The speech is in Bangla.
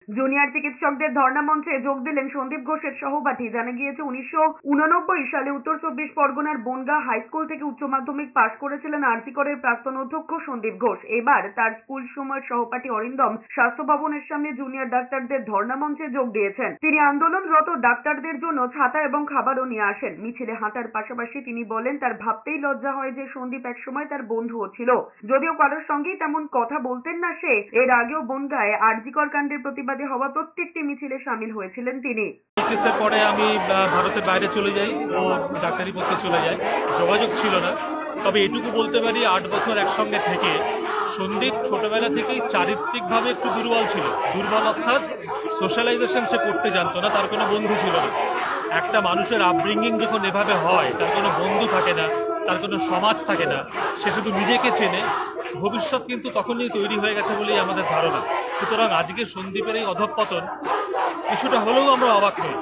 জুনিয়র চিকিৎসকদের ধর্ণা মঞ্চে যোগ দিলেন সন্দীপ ঘোষের সহপাঠী। জানা গিয়েছে 1989 সালে উত্তর চব্বিশ পরগনার বনগাঁ হাই স্কুল থেকে উচ্চ মাধ্যমিক পাশ করেছিলেন আরজি করের প্রাক্তন অধ্যক্ষ সন্দীপ ঘোষ। এবার তার স্কুল সময়ের সহপাঠী অরিন্দম স্বাস্থ্য ভবনের সামনে জুনিয়র ডাক্তারদের ধর্ণা মঞ্চে যোগ দিয়েছেন। তিনি আন্দোলনরত ডাক্তারদের জন্য ছাতা এবং খাবারও নিয়ে আসেন। মিছিলে হাঁটার পাশাপাশি তিনি বলেন তার ভাবতেই লজ্জা হয় যে সন্দীপ একসময় তার বন্ধুও ছিল, যদিও কারোর সঙ্গেই তেমন কথা বলতেন না সে। এর আগেও বনগাঁয় আরজি কর কাণ্ডের প্রতিবাদে হওয়া প্রত্যেকটি মিছিলে সামিল হয়েছিলেন তিনি। এইচএসের পরে আমি ভারতের বাইরে চলে যাই ও ডাক্তারি পড়তে চলে যাই, যোগাযোগ ছিল না। তবে এটুকু বলতে পারি 8 বছর একসঙ্গে থেকে সন্দীপ ছোটবেলা থেকেই চারিত্রিকভাবে একটু দুর্বল ছিল। দুর্বল অর্থাৎ সোশ্যালাইজেশন সে করতে জানতো না, তার কোনো বন্ধু ছিল না। একটা মানুষের আপব্রিঙ্গিং যখন এভাবে হয়, তার কোনো বন্ধু থাকে না, তার কোনো সমাজ থাকে না, সে শুধু নিজেকে চেনে, ভবিষ্যৎ কিন্তু তখনই তৈরি হয়ে গেছে বলেই আমাদের ধারণা। সুতরাং আজকে সন্দীপের এই অধঃপতন কিছুটা হলেও আমরা অবাক হই।